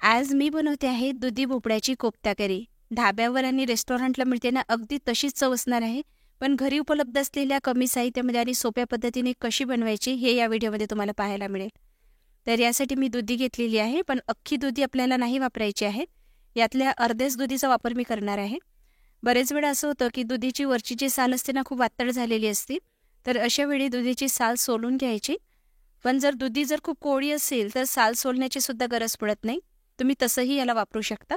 आज मी बनवते आहे दुधी भोपळ्याची कोफ्ता करी। ढाब्यावर आणि रेस्टॉरंटला मिळते ना, अगदी तशीच चव असणार आहे। पण घरी उपलब्ध असलेल्या कमी साहित्यामध्ये आणि सोप्या पद्धतीने कशी बनवायची हे या व्हिडिओमध्ये तुम्हाला पाहायला मिळेल। तर यासाठी मी दुधी घेतलेली आहे, पण अख्खी दुधी आपल्याला नाही वापरायची आहे। यातल्या अर्ध्याच दुधीचा वापर मी करणार आहे। बरेच वेळा असं होतं की दुधीची वरची जी साल असते ना, खूप पातळ झालेली असते। तर अशा वेळी दुधीची साल सोलून घ्यायची। पण जर दुधी खूप कोवळी असेल तर साल सोलण्याची सुद्धा गरज पडत नाही। तुम्ही तसंही याला वापरू शकता।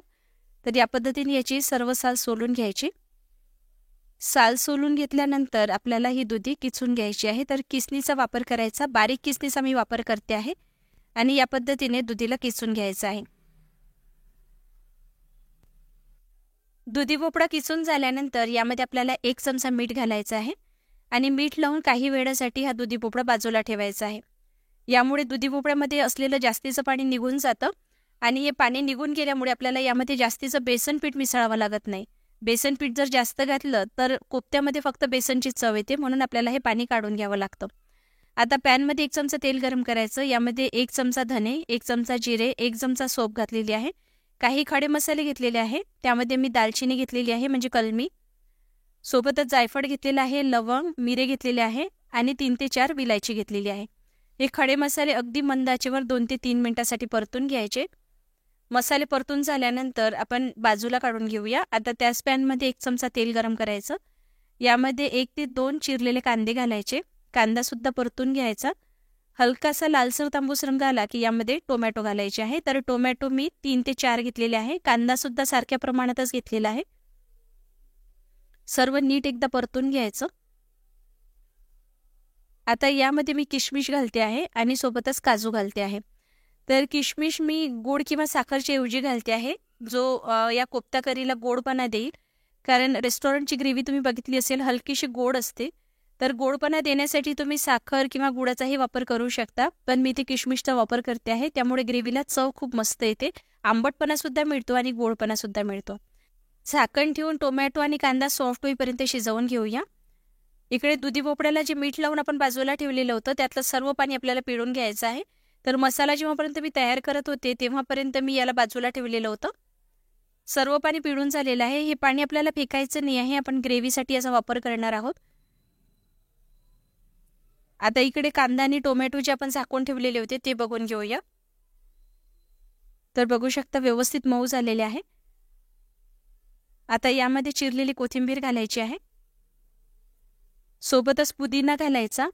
तर या पद्धतीने याची सर्व साल सोलून घ्यायची। साल सोलून घेतल्यानंतर आपल्याला ही दुधी किसून घ्यायची आहे। तर किसणीचा वापर करायचा, बारीक किसणीचा मी वापर करते आहे आणि या पद्धतीने दुधीला किसून घ्यायचं आहे। दुधी भोपळा किसून झाल्यानंतर यामध्ये आपल्याला 1 चमचा मीठ घालायचं आहे आणि मीठ लावून काही वेळासाठी हा दुधी भोपळा बाजूला ठेवायचा आहे। यामुळे दुधी भोपळ्यामध्ये असलेलं जास्तीचं पाणी निघून जातं आणि हे पाणी निघून गेल्यामुळे आपल्याला यामध्ये जास्तीचं बेसन पीठ मिसळावं लागत नाही। बेसन पीठ जर जास्त घातलं तर कोफ्त्यामध्ये फक्त बेसनची चव येते, म्हणून आपल्याला हे पाणी काढून घ्यावं लागतं। आता पॅनमध्ये 1 चमचा तेल गरम करायचं। यामध्ये 1 चमचा धने, 1 चमचा जिरे, 1 चमचा सोप घातलेली आहे। काही खडे मसाले घेतलेले आहे। त्यामध्ये मी दालचिनी घेतलेली आहे, म्हणजे कलमी, सोबतच जायफळ घेतलेलं आहे, लवंग, मिरे घेतलेले आहे आणि 3 ते 4 विलायची घेतलेली आहे। हे खडे मसाले अगदी मंद आचेवर 2 ते 3 मिनिटांसाठी परतून घ्यायचे। मसाले परतून झाल्यानंतर आपण बाजूला काढून घेऊया। आता त्याच पॅनमध्ये 1 चमचा तेल गरम करायचं। यामध्ये 1 ते 2 चिरलेले कांदे घालायचे। कांदा सुद्धा परतून घ्यायचा। हलकासा लालसर तांबूस रंग आला की यामध्ये टोमॅटो घालायचे आहे। तर टोमॅटो मी 3 ते 4 घेतलेले आहे। कांदा सुद्धा सारख्या प्रमाणातच घेतलेला आहे। सर्व नीट एकदा परतून घ्यायचं। आता यामध्ये मी किशमिश घालते आहे आणि सोबतच काजू घालते आहे। तर किशमिश मी गोड किंवा साखरच्या ऐवजी घालते आहे, जो या कोफ्ता करीला गोडपणा देईल। कारण रेस्टॉरंटची ग्रेव्ही तुम्ही बघितली असेल, हलकीशी गोड असते। तर गोडपणा देण्यासाठी तुम्ही साखर किंवा गुळाचाही वापर करू शकता, पण मी इथे किशमिशचा वापर करते आहे, त्यामुळे ग्रेव्हीला चव खूप मस्त येते। आंबटपणा सुद्धा मिळतो आणि गोडपणा सुद्धा मिळतो। झाकण ठेवून टोमॅटो आणि कांदा सॉफ्ट होईपर्यंत शिजवून घेऊया। इकडे दुधी भोपळ्याला जे मीठ लावून आपण बाजूला ठेवलेलं होतं त्यातलं सर्व पाणी आपल्याला पिळून घ्यायचं आहे। तर मसाला जेव्हापर्यंत मी तयार करत होते तेव्हापर्यंत मी याला बाजूला ठेवलेलं होतं। सर्व पाणी पिळून झालेलं आहे। हे पाणी आपल्याला फेकायचं नाही आहे, आपण ग्रेव्हीसाठी याचा वापर करणार आहोत। आता इकडे कांदा आणि टोमॅटो जे आपण झाकून ठेवलेले होते ते बघून घेऊया। तर बघू शकता व्यवस्थित मऊ झालेले आहे। आता यामध्ये चिरलेली कोथिंबीर घालायची आहे, सोबतच पुदिना घालायचा।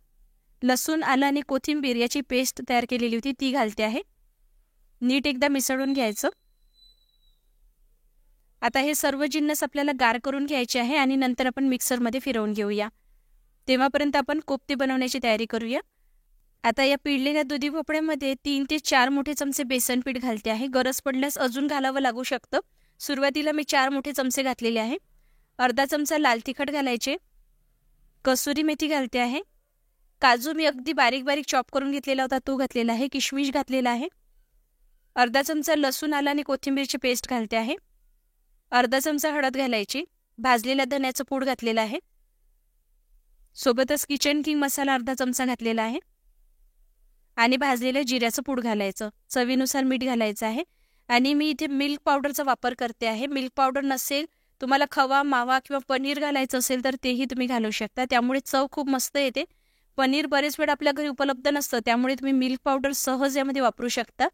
लसूण, आलं आणि कोथिंबीर याची पेस्ट तयार केलेली होती ती घालते आहे। नीट एकदा मिसळून घ्यायचं। आता हे सर्व जिन्नस आपल्याला गार करून घ्यायचे आहे आणि नंतर आपण मिक्सरमध्ये फिरवून घेऊया। तेव्हापर्यंत आपण कोफ्ते बनवण्याची तयारी करूया। आता या पिळलेल्या दुधी भोपळ्यामध्ये 3 ते 4 मोठे चमचे बेसन पीठ घालते आहे। गरज पडल्यास अजून घालावं लागू शकतं। सुरुवातीला मी 4 मोठे चमचे घातलेले आहे। अर्धा चमचा लाल तिखट घालायचे, कसुरी मेथी घालते आहे, काजू मी अगदी बारीक बारीक चॉप करून घेतलेला होता तो घातलेला आहे, किशमिश घातलेला आहे, अर्धा चमचा लसूण, आलं आणि कोथिंबीरची पेस्ट घालते आहे, अर्धा चमचा हळद घालायची, भाजलेल्या धण्याचं पूड घातलेलं आहे, सोबतच किचन किंग मसाला अर्धा चमचा घातलेला आहे आणि भाजलेल्या जिऱ्याचं पूड घालायचं। चवीनुसार मीठ घालायचं आहे आणि मी इथे मिल्क पावडरचा वापर करते आहे। मिल्क पावडर नसेल, तुम्हाला खवा, मावा किंवा पनीर घालायचं असेल तर तेही तुम्ही घालू शकता, त्यामुळे चव खूप मस्त येते। पनीर बरेच वेळ आपल्या घरी उपलब्ध नसतं, त्यामुळे तुम्ही मिल्क पावडर सहज यामध्ये वापरू शकता,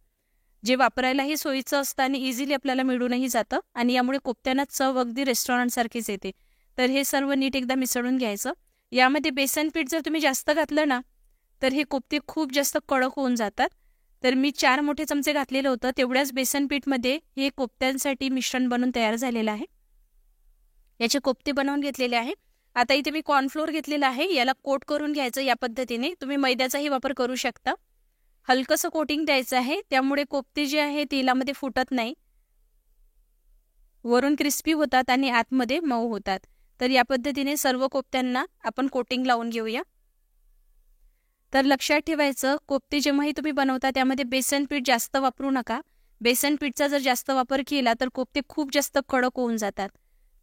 जे वापरायलाही सोयीचं असतं आणि इझिली आपल्याला मिळूनही जातं आणि यामुळे कोफ्त्यांना चव अगदी रेस्टॉरंटसारखीच येते। तर हे सर्व नीट एकदा मिसळून घ्यायचं। यामध्ये बेसन पीठ जर तुम्ही जास्त घातलं ना तर हे कोफ्ते खूप जास्त कडक होऊन जातात। तर मी 4 मोठे चमचे घातलेलं होतं, तेवढ्याच बेसन पीठमध्ये हे कोफ्त्यांसाठी मिश्रण बनवून तयार झालेलं आहे। याचे कोफ्ते बनवून घेतलेले आहे। आता इथे मी कॉर्नफ्लोअर घेतलेला आहे, याला कोट करून घ्यायचं। या पद्धतीने तुम्ही मैद्याचाही वापर करू शकता। हलकंसं कोटिंग द्यायचं आहे, त्यामुळे कोफ्ते जे आहे तेलामध्ये फुटत नाही, वरून क्रिस्पी होतात आणि आतमध्ये मऊ होतात। तर या पद्धतीने सर्व कोफ्त्यांना आपण कोटिंग लावून घेऊया। तर लक्षात ठेवायचं, कोफ्ते जेव्हाही तुम्ही बनवता त्यामध्ये बेसन पीठ जास्त वापरू नका। बेसन पीठचा जर जास्त वापर केला तर कोफ्ते खूप जास्त कडक होऊन जातात।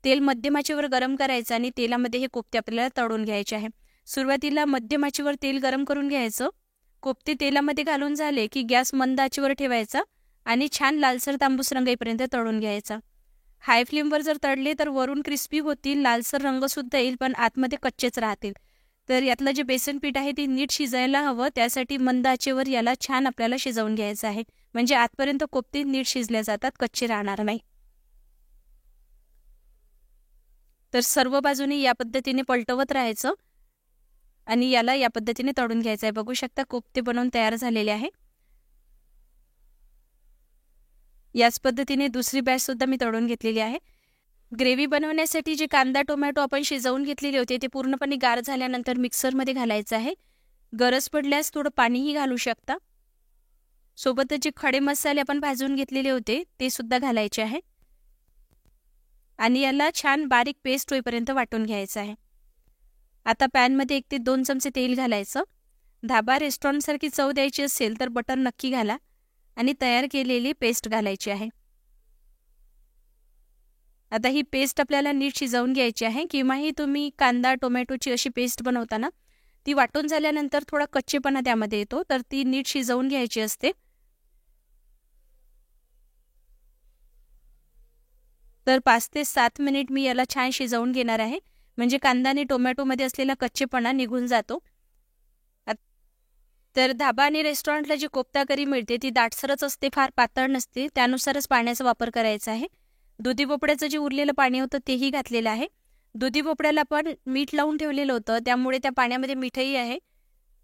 तेल मध्यम आचेवर गरम करायचं आणि तेलामध्ये हे कोफ्ते आपल्याला तळून घ्यायचे आहे। सुरुवातीला मध्यम आचेवर तेल गरम करून घ्यायचं। कोफ्ते तेलामध्ये घालून झाले की गॅस मंद आचेवर ठेवायचा आणि छान लालसर तांबूस रंग येईपर्यंत तळून घ्यायचा. हाय फ्लेमवर जर तळले तर वरून क्रिस्पी होतील, लालसर रंगसुद्धा येईल, पण आतमध्ये कच्चेच राहतील. तर यातलं जे बेसन पीठ आहे ते नीट शिजायला हवं, त्यासाठी मंद आचेवर याला छान आपल्याला शिजवून घ्यायचं आहे. म्हणजे आतपर्यंत कोफ्ते नीट शिजल्या जातात, कच्चे राहणार नाही. तर सर्व बाजूनी या पद्धतीने पलटवत राहायचं आणि याला या पद्धतीने तळून घ्यायचं आहे. बघू शकता कोफ्ते बनवून तयार झालेले आहे. याच पद्धतीने दुसरी बॅच सुद्धा मी तळून घेतलेली आहे. ग्रेव्ही बनवण्यासाठी जे कांदा टोमॅटो आपण शिजवून घेतलेले होते ते पूर्णपणे गार झाल्यानंतर मिक्सरमध्ये घालायचं आहे. गरज पडल्यास थोडं पाणीही घालू शकता. सोबतच जे खडे मसाले आपण भाजून घेतलेले होते ते सुद्धा घालायचे आहे आणि याला छान बारीक पेस्ट होईपर्यंत वाटून घ्यायचं आहे. आता पॅनमध्ये 1 ते 2 चमचे तेल घालायचं. धाबा रेस्टॉरंटसारखी चव द्यायची असेल तर बटर नक्की घाला आणि तयार केलेली पेस्ट घालायची आहे. आता ही पेस्ट आपल्याला नीट शिजवून घ्यायची आहे. किंवाही तुम्ही कांदा टोमॅटोची अशी पेस्ट बनवताना ती वाटून झाल्यानंतर थोडा कच्चेपणा त्यामध्ये येतो, तर ती नीट शिजवून घ्यायची असते. तर 5 ते 7 मिनिट मी याला छान शिजवून घेणार आहे, म्हणजे कांदा आणि टोमॅटोमध्ये असलेला कच्चेपणा निघून जातो. तर धाबा आणि रेस्टॉरंटला जी कोफ्ता करी मिळते ती दाटसरच असते, फार पातळ नसते. त्यानुसारच पाण्याचा वापर करायचा आहे. दुधी भोपळ्याचं जे उरलेलं पाणी होतं तेही घातलेलं आहे. दुधी भोपळ्याला पण मीठ लावून ठेवलेलं होतं, त्यामुळे त्या पाण्यामध्ये मीठही आहे.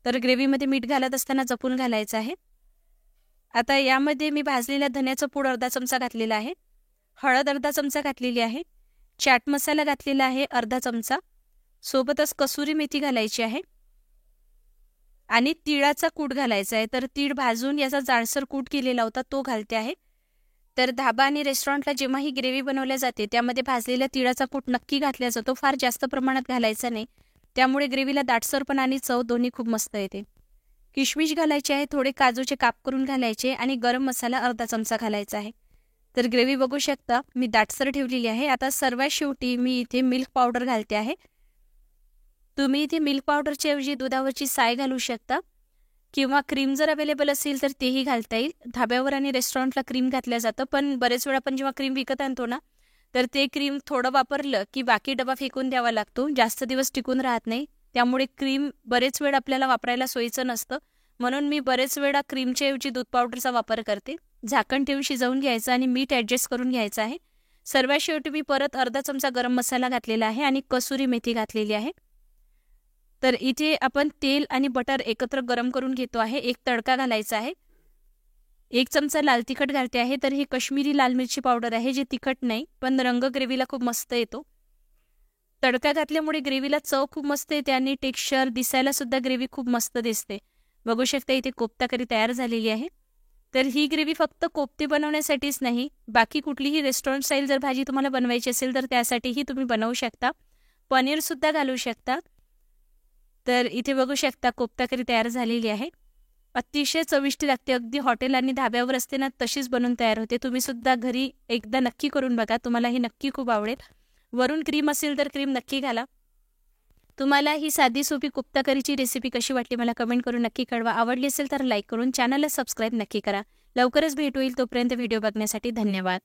तर ग्रेव्हीमध्ये मीठ घालत असताना जपून घालायचं आहे. आता यामध्ये मी भाजलेल्या धन्याचं पूड अर्धा चमचा घातलेला आहे. हळद अर्धा चमचा घातलेली आहे. चाट मसाला घातलेला आहे अर्धा चमचा. सोबतच कसुरी मेथी घालायची आहे आणि तिळाचा कूट घालायचा आहे. तर तीळ भाजून याचा जाडसर कूट केलेला होता तो घालते आहे. तर धाबा आणि रेस्टॉरंटला जेव्हा ही ग्रेव्ही बनवल्या जाते त्यामध्ये भाजलेल्या तिळाचा कूट नक्की घातला जातो, फार जास्त प्रमाणात घालायचा नाही, त्यामुळे ग्रेव्हीला दाटसरपणा आणि चव दोन्ही खूप मस्त येते. किशमिश घालायचे आहे, थोडे काजूचे काप करून घालायचे आणि गरम मसाला अर्धा चमचा घालायचा आहे. तर ग्रेव्ही बघू शकता मी दाटसर ठेवलेली आहे. आता सर्वात शेवटी मी इथे मिल्क पावडर घालते आहे. तुम्ही इथे मिल्क पावडरच्या ऐवजी दुधावरची साय घालू शकता किंवा क्रीम जर अवेलेबल असेल तर तेही घालता येईल. धाब्यावर आणि रेस्टॉरंटला क्रीम घातल्या जातं, पण बरेच वेळा आपण जेव्हा क्रीम विकत आणतो ना तर ते क्रीम थोडं वापरलं की बाकी डबा फेकून द्यावा लागतो, जास्त दिवस टिकून राहत नाही. त्यामुळे क्रीम बरेच वेळ आपल्याला वापरायला सोयीचं नसतं, म्हणून मी बरेच वेळा क्रीमच्या ऐवजी दूध पावडरचा वापर करते. झाकण ठेवून शिजवून घ्यायचं आणि मीठ ॲडजस्ट करून घ्यायचं आहे. सर्वात शेवटी मी परत अर्धा चमचा गरम मसाला घातलेला आहे आणि कसुरी मेथी घातलेली आहे. तर इथे आपण तेल आणि बटर एकत्र गरम करून घेतो आहे. एक तडका घालायचा आहे. 1 चमचा लाल तिखट घालते आहे. तर ही काश्मीरी लाल मिरची पावडर आहे, जे तिखट नाही पण रंग ग्रेव्हीला खूप मस्त येतो. तडका घातल्यामुळे ग्रेव्हीला चव खूप मस्त येते आणि टेक्स्चर दिसायला सुद्धा ग्रेव्ही खूप मस्त दिसते. बघू शकता इथे कोफ्ता करी तयार झालेली आहे. तर ही ग्रेव्ही फक्त कोफ्ते बनवण्यासाठीच नाही, बाकी कुठलीही रेस्टॉरंट स्टाईल जर भाजी तुम्हाला बनवायची असेल तर त्यासाठीही तुम्ही बनवू शकता. पनीरसुद्धा घालू शकता. तर इथे बघू शकता कोफ्ता करी तयार झालेली आहे. अतिशय चविष्ट लागते, अगदी हॉटेल आणि धाब्यावर असते ना तशीच बनवून तयार होते. तुम्ही सुद्धा घरी एकदा नक्की करून बघा, तुम्हाला ही नक्की खूप आवडेल. वरून क्रीम असेल तर क्रीम नक्की घाला. तुम्हाला ही साधी सोपी कोफ्ता करीची रेसिपी कशी वाटली मला कमेंट करून नक्की कळवा. आवडली असेल तर लाईक करून चॅनलला सबस्क्राईब नक्की करा. लवकरच भेट होईल, तोपर्यंत व्हिडिओ बघण्यासाठी धन्यवाद.